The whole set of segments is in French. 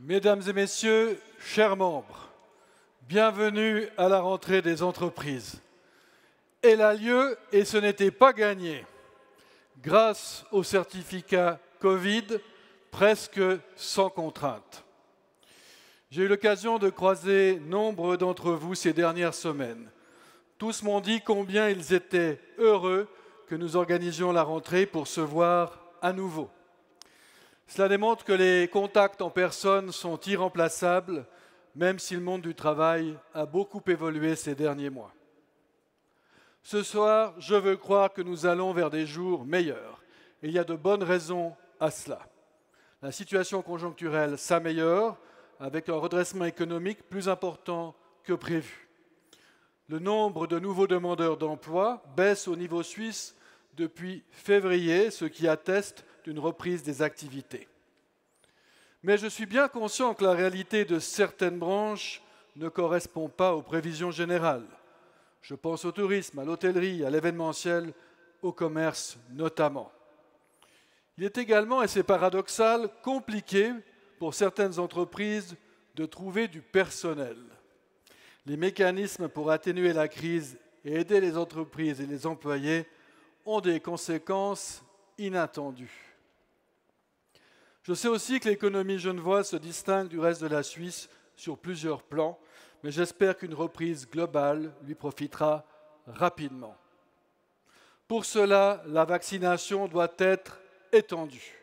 Mesdames et messieurs, chers membres, bienvenue à la rentrée des entreprises. Elle a lieu et ce n'était pas gagné. Grâce au certificat Covid, presque sans contrainte. J'ai eu l'occasion de croiser nombre d'entre vous ces dernières semaines. Tous m'ont dit combien ils étaient heureux que nous organisions la rentrée pour se voir à nouveau. Cela démontre que les contacts en personne sont irremplaçables, même si le monde du travail a beaucoup évolué ces derniers mois. Ce soir, je veux croire que nous allons vers des jours meilleurs. Et il y a de bonnes raisons à cela. La situation conjoncturelle s'améliore avec un redressement économique plus important que prévu. Le nombre de nouveaux demandeurs d'emploi baisse au niveau suisse depuis février, ce qui atteste d'une reprise des activités. Mais je suis bien conscient que la réalité de certaines branches ne correspond pas aux prévisions générales. Je pense au tourisme, à l'hôtellerie, à l'événementiel, au commerce notamment. Il est également, et c'est paradoxal, compliqué pour certaines entreprises de trouver du personnel. Les mécanismes pour atténuer la crise et aider les entreprises et les employés ont des conséquences inattendues. Je sais aussi que l'économie genevoise se distingue du reste de la Suisse sur plusieurs plans, mais j'espère qu'une reprise globale lui profitera rapidement. Pour cela, la vaccination doit être étendue.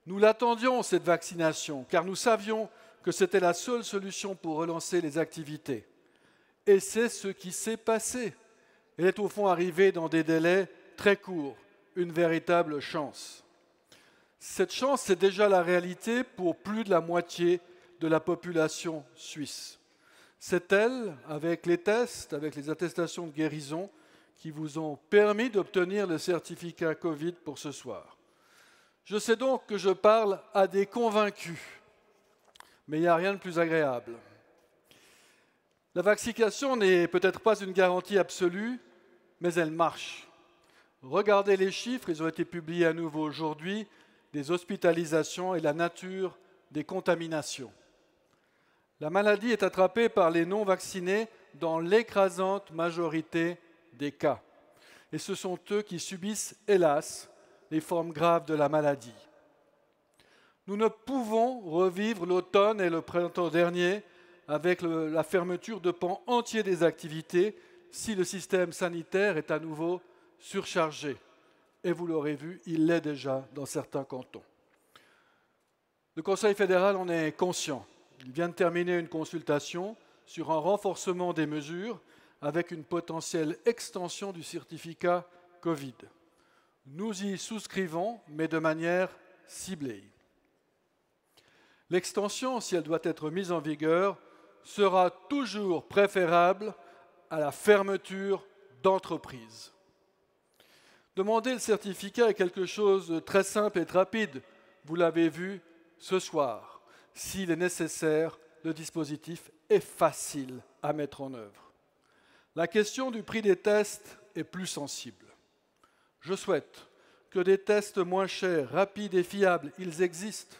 Nous l'attendions, cette vaccination, car nous savions que c'était la seule solution pour relancer les activités. Et c'est ce qui s'est passé. Elle est au fond arrivée dans des délais très courts, une véritable chance. Cette chance, c'est déjà la réalité pour plus de la moitié de la population suisse. C'est elle, avec les tests, avec les attestations de guérison, qui vous ont permis d'obtenir le certificat Covid pour ce soir. Je sais donc que je parle à des convaincus, mais il n'y a rien de plus agréable. La vaccination n'est peut-être pas une garantie absolue, mais elle marche. Regardez les chiffres, ils ont été publiés à nouveau aujourd'hui, des hospitalisations et la nature des contaminations. La maladie est attrapée par les non-vaccinés dans l'écrasante majorité des cas. Et ce sont eux qui subissent, hélas, les formes graves de la maladie. Nous ne pouvons revivre l'automne et le printemps dernier avec la fermeture de pans entiers des activités si le système sanitaire est à nouveau surchargé. Et vous l'aurez vu, il l'est déjà dans certains cantons. Le Conseil fédéral en est conscient. Il vient de terminer une consultation sur un renforcement des mesures avec une potentielle extension du certificat Covid. Nous y souscrivons, mais de manière ciblée. L'extension, si elle doit être mise en vigueur, sera toujours préférable à la fermeture d'entreprises. Demander le certificat est quelque chose de très simple et de rapide. Vous l'avez vu ce soir. S'il est nécessaire, le dispositif est facile à mettre en œuvre. La question du prix des tests est plus sensible. Je souhaite que des tests moins chers, rapides et fiables, ils existent,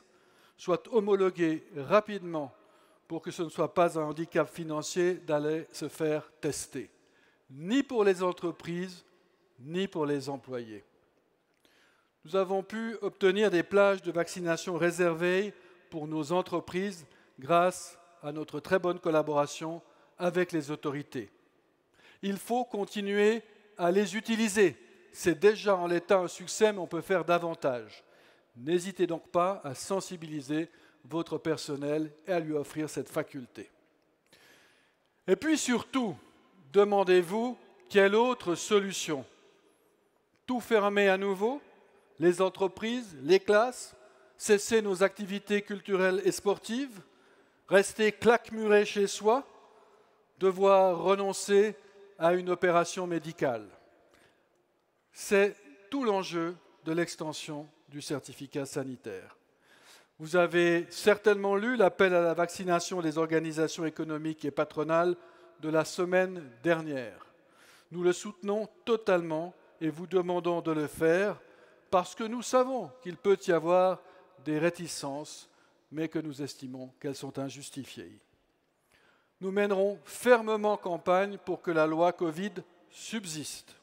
soient homologués rapidement pour que ce ne soit pas un handicap financier d'aller se faire tester, ni pour les entreprises, ni pour les employés. Nous avons pu obtenir des plages de vaccination réservées pour nos entreprises grâce à notre très bonne collaboration avec les autorités. Il faut continuer à les utiliser. C'est déjà en l'état un succès, mais on peut faire davantage. N'hésitez donc pas à sensibiliser votre personnel et à lui offrir cette faculté. Et puis surtout, demandez-vous quelle autre solution ? Tout fermer à nouveau, les entreprises, les classes, cesser nos activités culturelles et sportives, rester claquemuré chez soi, devoir renoncer à une opération médicale. C'est tout l'enjeu de l'extension du certificat sanitaire. Vous avez certainement lu l'appel à la vaccination des organisations économiques et patronales de la semaine dernière. Nous le soutenons totalement et vous demandons de le faire parce que nous savons qu'il peut y avoir des réticences mais que nous estimons qu'elles sont injustifiées. Nous mènerons fermement campagne pour que la loi Covid subsiste.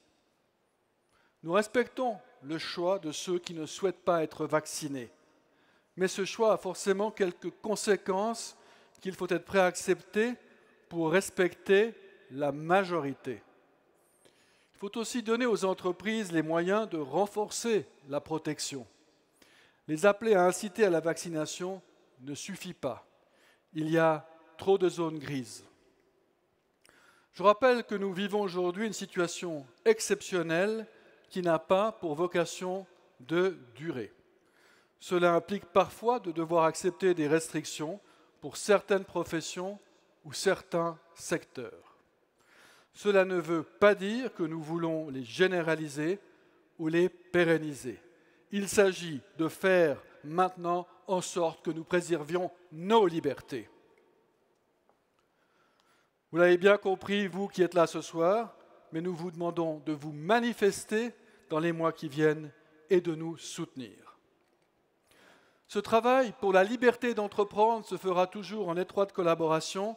Nous respectons le choix de ceux qui ne souhaitent pas être vaccinés, mais ce choix a forcément quelques conséquences qu'il faut être prêt à accepter pour respecter la majorité. Il faut aussi donner aux entreprises les moyens de renforcer la protection. Les appeler à inciter à la vaccination ne suffit pas. Il y a trop de zones grises. Je rappelle que nous vivons aujourd'hui une situation exceptionnelle qui n'a pas pour vocation de durer. Cela implique parfois de devoir accepter des restrictions pour certaines professions ou certains secteurs. Cela ne veut pas dire que nous voulons les généraliser ou les pérenniser. Il s'agit de faire maintenant en sorte que nous préservions nos libertés. Vous l'avez bien compris, vous qui êtes là ce soir, mais nous vous demandons de vous manifester dans les mois qui viennent et de nous soutenir. Ce travail pour la liberté d'entreprendre se fera toujours en étroite collaboration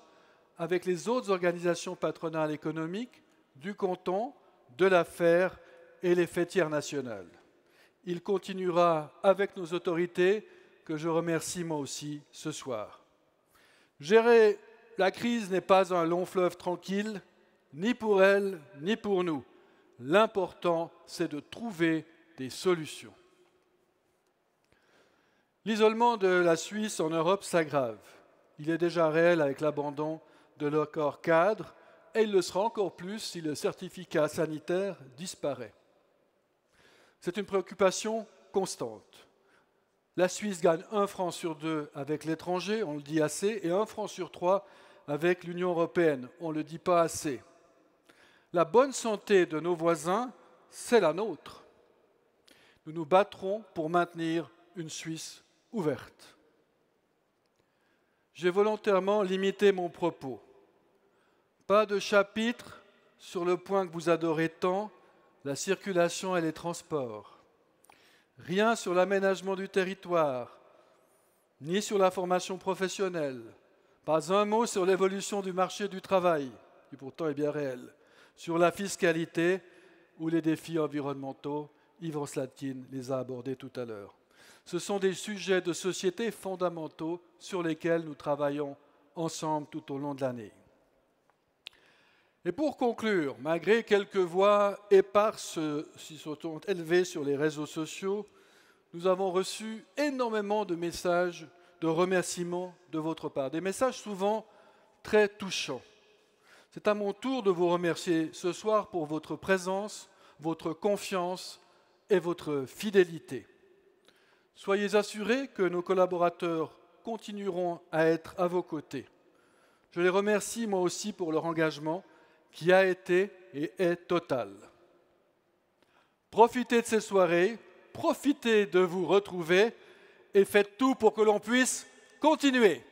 avec les autres organisations patronales économiques du canton, de l'affaire et les fêtières nationales. Il continuera avec nos autorités, que je remercie moi aussi ce soir. Gérer la crise n'est pas un long fleuve tranquille, ni pour elle, ni pour nous. L'important, c'est de trouver des solutions. L'isolement de la Suisse en Europe s'aggrave. Il est déjà réel avec l'abandon de l'accord cadre et il le sera encore plus si le certificat sanitaire disparaît. C'est une préoccupation constante. La Suisse gagne 1 franc sur 2 avec l'étranger, on le dit assez, et 1 franc sur 3 avec l'Union européenne, on ne le dit pas assez. La bonne santé de nos voisins, c'est la nôtre. Nous nous battrons pour maintenir une Suisse ouverte. J'ai volontairement limité mon propos. Pas de chapitre sur le point que vous adorez tant, la circulation et les transports. Rien sur l'aménagement du territoire, ni sur la formation professionnelle. Pas un mot sur l'évolution du marché du travail, qui pourtant est bien réel. Sur la fiscalité ou les défis environnementaux, Yvan Slatkin les a abordés tout à l'heure. Ce sont des sujets de société fondamentaux sur lesquels nous travaillons ensemble tout au long de l'année. Et pour conclure, malgré quelques voix éparses qui se sont élevées sur les réseaux sociaux, nous avons reçu énormément de messages de remerciements de votre part, des messages souvent très touchants. C'est à mon tour de vous remercier ce soir pour votre présence, votre confiance et votre fidélité. Soyez assurés que nos collaborateurs continueront à être à vos côtés. Je les remercie moi aussi pour leur engagement qui a été et est total. Profitez de ces soirées, profitez de vous retrouver et faites tout pour que l'on puisse continuer.